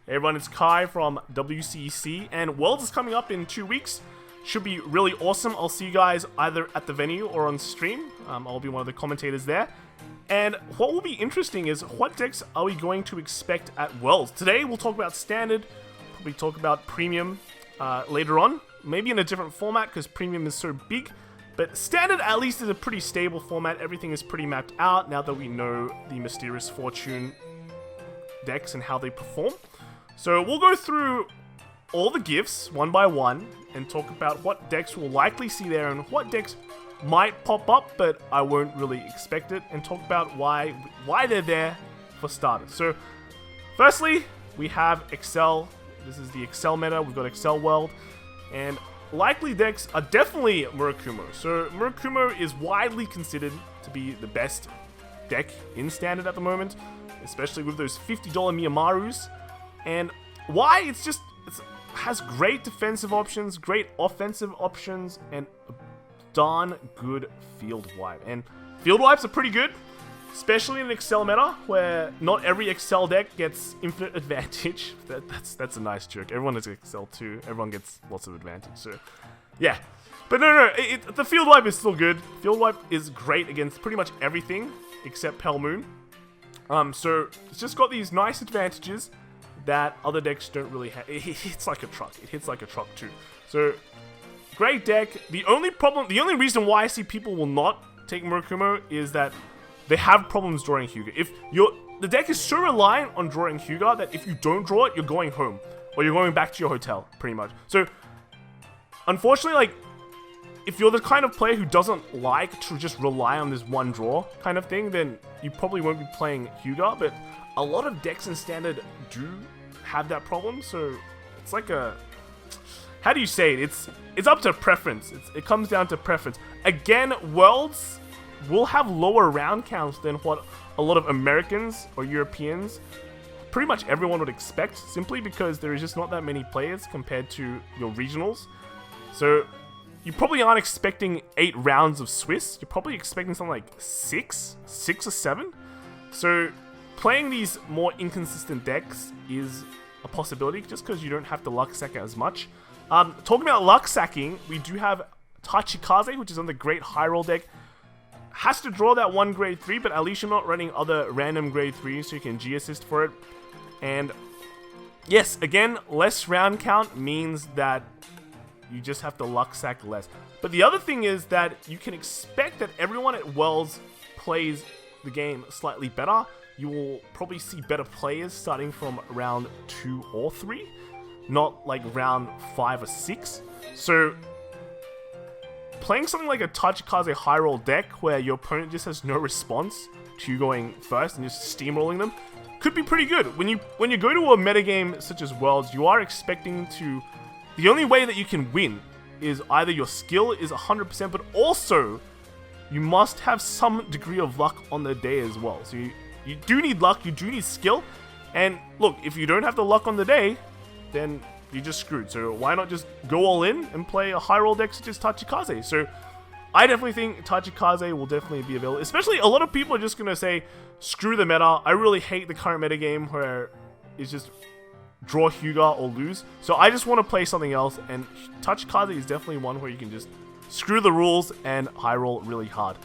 Hey everyone, it's Kai from WCC, and Worlds is coming up in 2 weeks. Should be really awesome. I'll see you guys either at the venue or on stream. I'll be one of the commentators there. And what will be interesting is what decks are we going to expect at Worlds? Today we'll talk about Standard, probably talk about Premium later on. Maybe in a different format because Premium is so big. But Standard at least is a pretty stable format. Everything is pretty mapped out now that we know the Mysterious Fortune decks and how they perform. So we'll go through all the gifts one by one and talk about what decks we'll likely see there and what decks might pop up, but I won't really expect it, and talk about why they're there for starters. So firstly, we have Accel. This is the Accel meta. We've got Accel World, and likely decks are definitely Murakumo. So Murakumo is widely considered to be the best deck in Standard at the moment, especially with those $50 Miyamarus. And why? It has great defensive options, great offensive options, and a darn good field wipe. And field wipes are pretty good, especially in an Accel meta where not every Accel deck gets infinite advantage. That's a nice joke. Everyone is Accel too. Everyone gets lots of advantage. So yeah, but no, the field wipe is still good. Field wipe is great against pretty much everything except Pale Moon. So it's just got these nice advantages that other decks don't really have. It hits like a truck. It hits like a truck too. So, great deck. The only reason why I see people will not take Murakumo is that they have problems drawing Hyuga. If the deck is so reliant on drawing Hyuga that if you don't draw it, you're going home. Or you're going back to your hotel, pretty much. So, unfortunately, like, if you're the kind of player who doesn't like to just rely on this one draw kind of thing, then you probably won't be playing Hyuga, but a lot of decks in Standard do have that problem, so it's like a... How do you say it? It's up to preference. It comes down to preference. Again, Worlds will have lower round counts than what a lot of Americans or Europeans, pretty much everyone would expect, simply because there is just not that many players compared to your regionals. So you probably aren't expecting 8 rounds of Swiss. You're probably expecting something like 6 or 7. So playing these more inconsistent decks is a possibility just because you don't have to luck sack as much. Talking about luck sacking, we do have Tachikaze, which is on the Great High Roll deck. Has to draw that one grade 3, but at least you're not running other random grade 3s, so you can G-assist for it. And yes, again, less round count means that you just have to luck sack less. But the other thing is that you can expect that everyone at Worlds plays the game slightly better. You will probably see better players starting from round 2 or 3, not like round 5 or 6. So playing something like a Tachikaze high roll deck where your opponent just has no response to you going first and just steamrolling them could be pretty good. When you go to a metagame such as Worlds, you are expecting to... The only way that you can win is either your skill is 100%, but also you must have some degree of luck on the day as well. So you do need luck, you do need skill, and look, if you don't have the luck on the day, then you're just screwed. So why not just go all in and play a high roll deck such as Tachikaze? So I definitely think Tachikaze will definitely be available. Especially a lot of people are just going to say, screw the meta. I really hate the current meta game where it's just draw Hyuga or lose. So I just want to play something else, and Tachikaze is definitely one where you can just screw the rules and high roll really hard.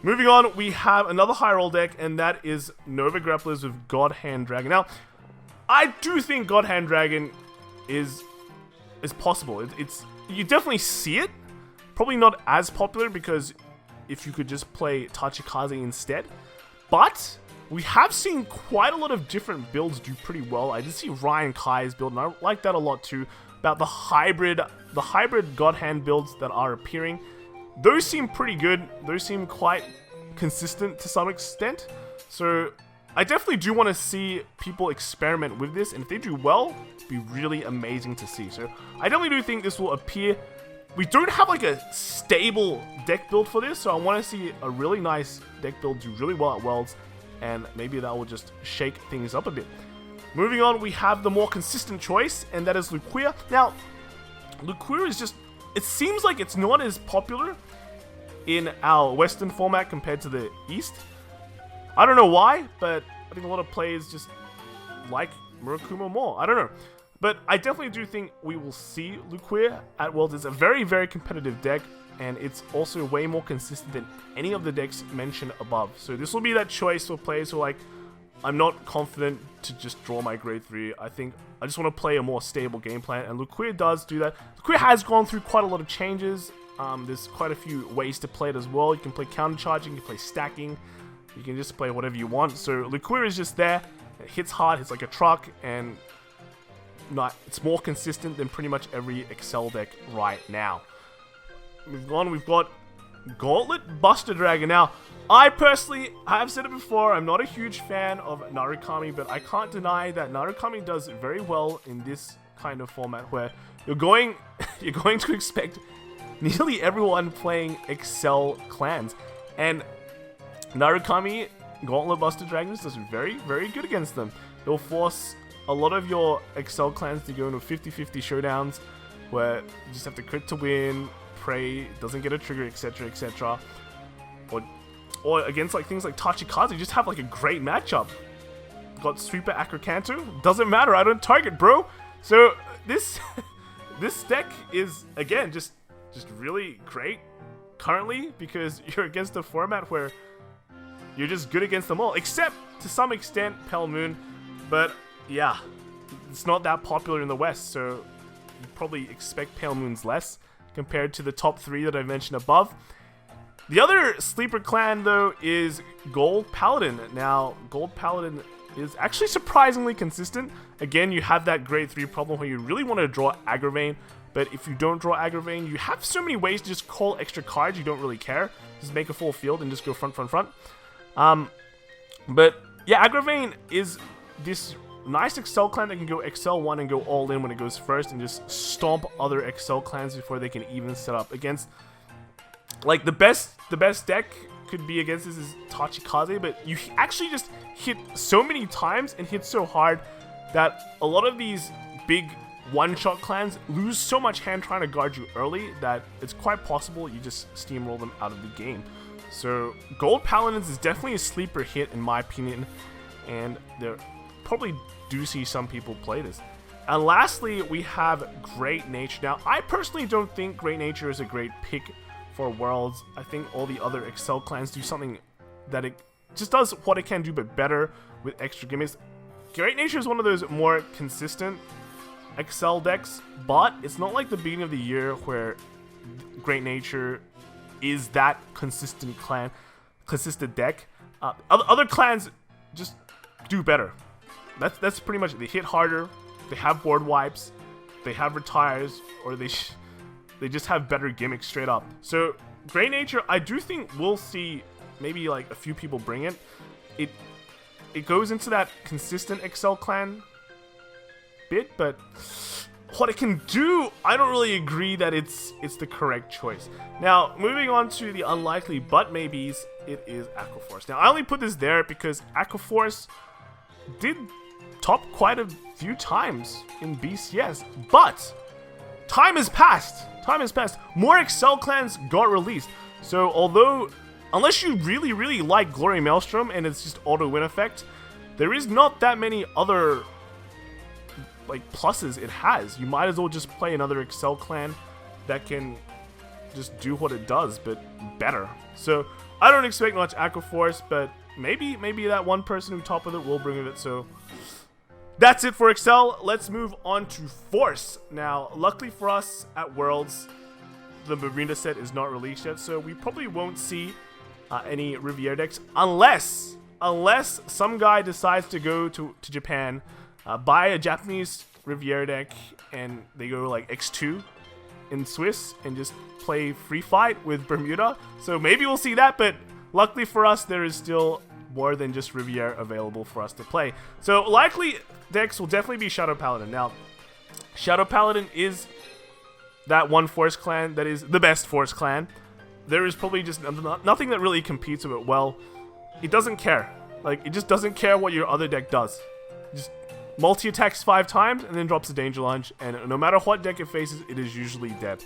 Moving on, we have another high roll deck, and that is Nova Grapplers with God Hand Dragon. Now, I do think God Hand Dragon is possible. You definitely see it. Probably not as popular because if you could just play Tachikaze instead. But we have seen quite a lot of different builds do pretty well. I did see Ryan Kai's build, and I like that a lot too. About the hybrid God Hand builds that are appearing. Those seem pretty good. Those seem quite consistent to some extent. So I definitely do want to see people experiment with this, and if they do well, it'd be really amazing to see. So I definitely do think this will appear. We don't have like a stable deck build for this, so I want to see a really nice deck build do really well at Worlds, and maybe that will just shake things up a bit. Moving on, we have the more consistent choice, and that is Luquia. Now, Luquia is just... It seems like it's not as popular in our Western format compared to the East. I don't know why, but I think a lot of players just like Murakumo more. I don't know. But I definitely do think we will see Luquia at Worlds. It's a very, very competitive deck, and it's also way more consistent than any of the decks mentioned above. So this will be that choice for players who are like, I'm not confident to just draw my grade 3. I think I just want to play a more stable game plan, and Luquia does do that. Luquia has gone through quite a lot of changes. There's quite a few ways to play it as well. You can play counter charging, you can play stacking, you can just play whatever you want. So Luquia is just there. It hits hard, hits like a truck, and it's more consistent than pretty much every Accel deck right now. We've got Gauntlet Buster Dragon. Now, I personally, have said it before, I'm not a huge fan of Narukami, but I can't deny that Narukami does very well in this kind of format where you're going to expect nearly everyone playing Accel clans, and Narukami Gauntlet Buster Dragons does very, very good against them. It'll force a lot of your Accel clans to go into 50-50 showdowns where you just have to crit to win, pray, doesn't get a trigger, etc, etc. Or against like things like Tachikaze, you just have like a great matchup. Got Sweeper Acrocanto, doesn't matter, I don't target, bro. So this this deck is again just really great currently because you're against a format where you're just good against them all, except to some extent Pale Moon, but yeah, it's not that popular in the West, so you probably expect Pale Moons less compared to the top 3 that I mentioned above. The other sleeper clan, though, is Gold Paladin. Now, Gold Paladin is actually surprisingly consistent. Again, you have that grade 3 problem where you really want to draw Agravain, but if you don't draw Agravain, you have so many ways to just call extra cards, you don't really care. Just make a full field and just go front. But yeah, Agravain is this nice Accel clan that can go Accel 1 and go all in when it goes first and just stomp other Accel clans before they can even set up against. Like the best deck could be against this is Tachikaze, but you actually just hit so many times and hit so hard that a lot of these big one-shot clans lose so much hand trying to guard you early that it's quite possible you just steamroll them out of the game. So Gold Paladins is definitely a sleeper hit in my opinion, and there probably do see some people play this. And lastly, we have Great Nature. Now, I personally don't think Great Nature is a great pick for Worlds. I think all the other Accel clans do something that it just does what it can do, but better with extra gimmicks. Great Nature is one of those more consistent Accel decks, but it's not like the beginning of the year where Great Nature is that consistent deck. Other clans just do better. That's pretty much it. They hit harder, they have board wipes, they have retires, or they just have better gimmicks straight up. So Great Nature, I do think we'll see maybe like a few people bring it. It goes into that consistent Accel clan bit, but what it can do, I don't really agree that it's the correct choice. Now, moving on to the unlikely but maybes, it is Aquaforce. Now, I only put this there because Aquaforce did top quite a few times in BCS, but time has passed. More Accel clans got released. So although, unless you really, really like Glory Maelstrom and it's just auto win effect, there is not that many other like pluses it has. You might as well just play another Accel clan that can just do what it does, but better. So I don't expect much Aquaforce, but maybe that one person who top with it will bring it. So that's it for Accel. Let's move on to Force. Now, luckily for us at Worlds, the Marina set is not released yet, so we probably won't see any Riviera decks unless some guy decides to go to Japan, buy a Japanese Riviera deck, and they go like X2 in Swiss and just play free fight with Bermuda. So maybe we'll see that, but luckily for us, there is still more than just Riviera available for us to play. So likely decks will definitely be Shadow Paladin. Now, Shadow Paladin is that one Force clan that is the best Force clan. There is probably just nothing that really competes with it well. It doesn't care. Like, it just doesn't care what your other deck does. Just multi-attacks 5 times and then drops a Danger Lunge, and no matter what deck it faces, it is usually dead.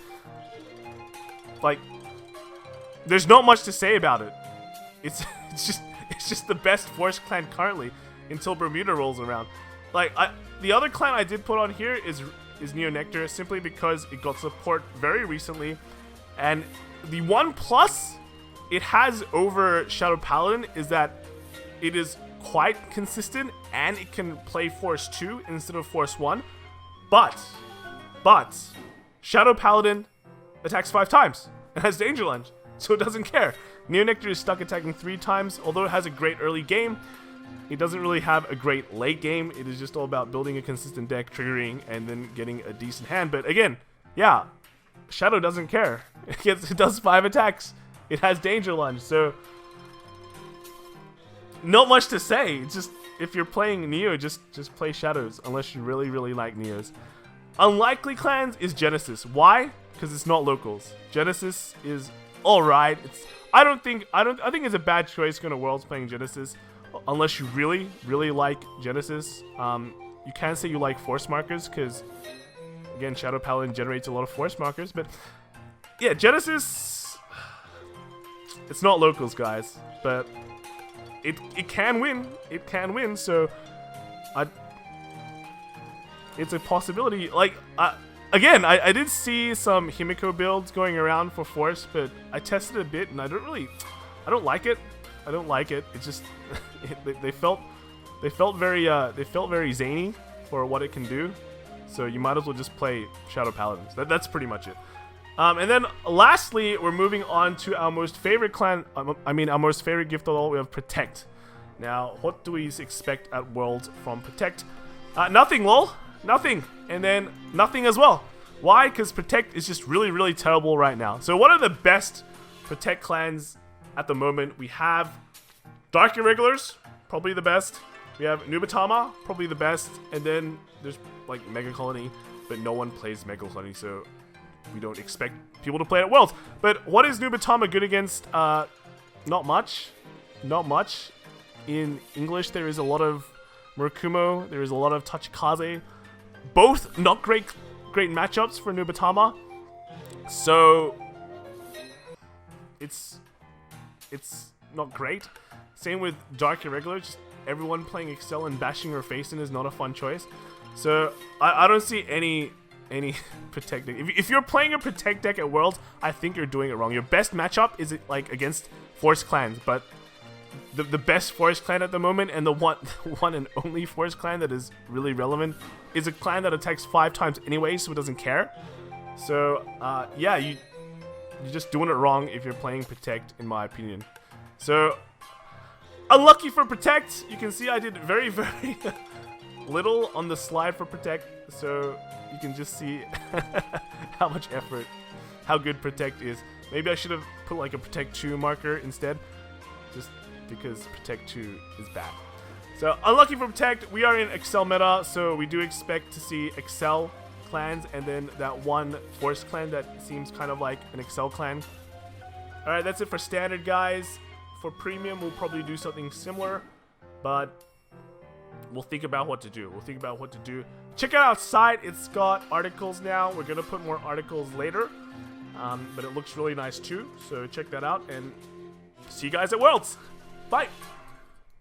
Like, there's not much to say about it. It's just the best Force clan currently until Bermuda rolls around. like, the other clan I did put on here is Neo Nectar, simply because it got support very recently. And the one plus it has over Shadow Paladin is that it is quite consistent and it can play Force 2 instead of Force 1. But Shadow Paladin attacks 5 times and has Danger Lunge, so it doesn't care. Neo Nectar is stuck attacking 3 times, although it has a great early game. It doesn't really have a great late game. It is just all about building a consistent deck, triggering, and then getting a decent hand. But again, yeah, Shadow doesn't care. It does 5 attacks. It has Danger Lunge, so not much to say. It's just, if you're playing Neo, just play Shadows, unless you really, really like Neos. Unlikely clans is Genesis. Why? Because it's not locals. Genesis is alright. I think it's a bad choice going to Worlds playing Genesis, unless you really, really like Genesis. You can say you like force markers, because again, Shadow Paladin generates a lot of force markers, but yeah, Genesis, it's not locals, guys, but it can win. It can win, so it's a possibility. Like, again, I did see some Himiko builds going around for Force, but I tested it a bit, and I don't like it. I don't like it. It's just they felt very zany for what it can do. So you might as well just play Shadow Paladins. That's pretty much it. And then lastly, we're moving on to our most favorite clan. Our most favorite gift of all. We have Protect. Now, what do we expect at Worlds from Protect? Nothing, lol. Nothing. And then nothing as well. Why? Because Protect is just really, really terrible right now. So one of the best Protect clans at the moment, we have Dark Irregulars, probably the best. We have Nubatama, probably the best. And then there's like Mega Colony, but no one plays Mega Colony, so we don't expect people to play at Worlds. But what is Nubatama good against? Not much. Not much. In English, there is a lot of Murakumo. There is a lot of Tachikaze. Both not great matchups for Nubatama. So it's not great. Same with Dark Irregular. Just everyone playing Accel and bashing her face in is not a fun choice. So I don't see any Protect deck. If you're playing a Protect deck at Worlds, I think you're doing it wrong. Your best matchup is like against Force clans, but the best Force clan at the moment, and the one and only Force clan that is really relevant, is a clan that attacks 5 times anyway, so it doesn't care. So yeah, you're just doing it wrong if you're playing Protect, in my opinion. So unlucky for Protect. You can see I did very, very little on the slide for Protect, so you can just see how much effort, how good Protect is. Maybe I should have put like a Protect 2 marker instead, just because Protect 2 is bad. So unlucky for Protect. We are in Accel meta, so we do expect to see Accel clans, and then that one Force clan that seems kind of like an Accel clan. Alright, that's it for Standard, guys. For Premium, we'll probably do something similar, but we'll think about what to do. Check out our site. It's got articles now. We're going to put more articles later, but it looks really nice too. So check that out, and see you guys at Worlds. Bye.